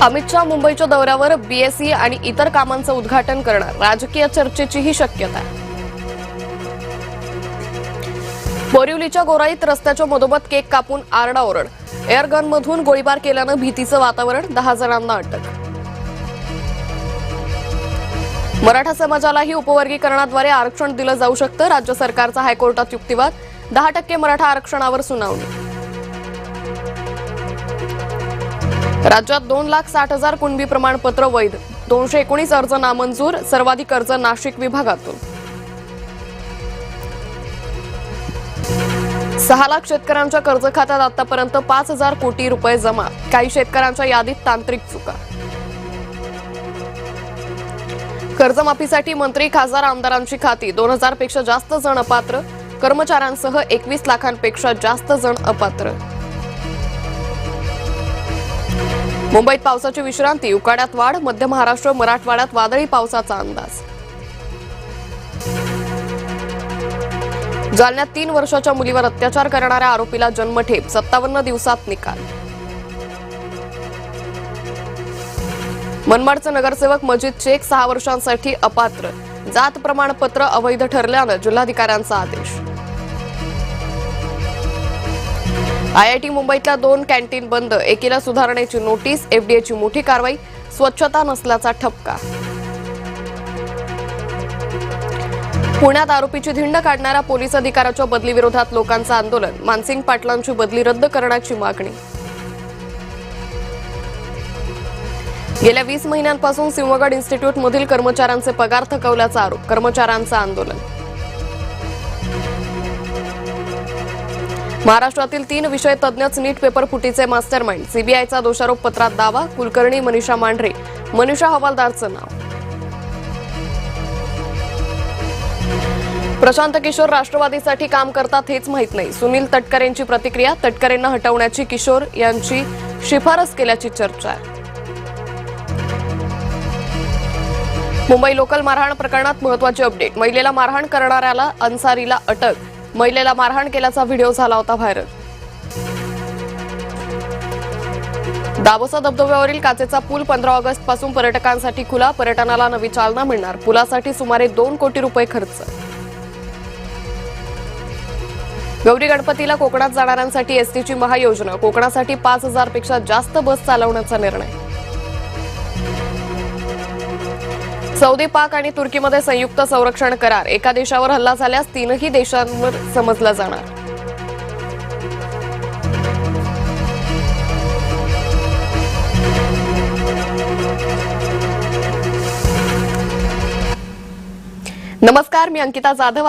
अमित शहा मुंबईच्या दौऱ्यावर बीएसई आणि इतर कामांचं उद्घाटन करणार, राजकीय चर्चेचीही शक्यता. बोरिवलीच्या गोराईत रस्त्याच्या मधोमध केक कापून आरडाओरड, एअरगनमधून गोळीबार केल्यानं भीतीचं वातावरण, 10 जणांना अटक. मराठा समाजालाही उपवर्गीकरणाद्वारे आरक्षण दिलं जाऊ शकतं, राज्य सरकारचा हायकोर्टात युक्तिवाद, 10% मराठा आरक्षणावर सुनावणी. राज्यात 2,60,000 कुणबी प्रमाणपत्र वैध, 219 अर्ज नामंजूर, सर्वाधिक अर्ज नाशिक विभागातून. 6 लाख शेतकऱ्यांच्या कर्ज खात्यात आतापर्यंत 5,000 कोटी रुपये जमा, काही शेतकऱ्यांच्या यादीत तांत्रिक चुका. कर्जमाफीसाठी मंत्री, खासदार, आमदारांची खाती, 2,000 पेक्षा जास्त जण अपात्र, कर्मचाऱ्यांसह 21 लाखांपेक्षा जास्त जण अपात्र. मुंबईत पावसाची विश्रांती, उकाड्यात वाढ, मध्य महाराष्ट्र, मराठवाड्यात वादळी पावसाचा अंदाज. जालन्यात 3 वर्षाच्या मुलीवर अत्याचार करणाऱ्या आरोपीला जन्मठेप, 57 दिवसात निकाल. मनमाडचे नगरसेवक मजीद शेख 6 वर्षांसाठी अपात्र, जात प्रमाणपत्र अवैध ठरल्यानं जिल्हाधिकाऱ्यांचा आदेश. आयआयटी मुंबईतल्या 2 कॅन्टीन बंद, एकीला सुधारणेची नोटीस, एफडीएची मोठी कारवाई, स्वच्छता नसल्याचा ठपका. पुण्यात आरोपीची धिंड काढणाऱ्या पोलीस अधिकाऱ्याच्या बदलीविरोधात लोकांचं आंदोलन, मानसिंग पाटलांची बदली रद्द करण्याची मागणी. गेल्या 20 महिन्यांपासून सिंहगड इन्स्टिट्यूटमधील कर्मचाऱ्यांचे पगार थकवल्याचा आरोप, कर्मचाऱ्यांचं आंदोलन. महाराष्ट्रातील 3 विषय तज्ञच नीट पेपर फुटीचे मास्टरमाइंड, सीबीआयचा दोषारोप पत्रात दावा, कुलकर्णी मनीषा मांढरे, मनीषा हवालदारचं नाव. प्रशांत किशोर राष्ट्रवादीसाठी काम करतात हेच माहीत नाही, सुनील तटकरेंची प्रतिक्रिया, तटकरेंना हटवण्याची किशोर यांची शिफारस केल्याची चर्चा. मुंबई लोकल मारहाण प्रकरणात महत्त्वाची अपडेट, महिलेला मारहाण करणाऱ्याला अन्सारीला अटक, महिलेला मारहाण केल्याचा व्हिडिओ झाला होता व्हायरल. दाभोसा धबधब्यावरील काचेचा पूल 15 ऑगस्ट पासून पर्यटकांसाठी खुला, पर्यटनाला नवी चालना मिळणार, पुलासाठी सुमारे 2 कोटी रुपये खर्च. गौरी गणपतीला कोकणात जाणाऱ्यांसाठी एसटीची महायोजना, कोकणासाठी 5,000 पेक्षा जास्त बस चालवण्याचा निर्णय. सौदी, पाक आणि तुर्कीमध्ये संयुक्त संरक्षण करार, एका देशावर हल्ला झाल्यास 3ही देशांवर समजला जाणार. नमस्कार, मी अंकिता जाधव.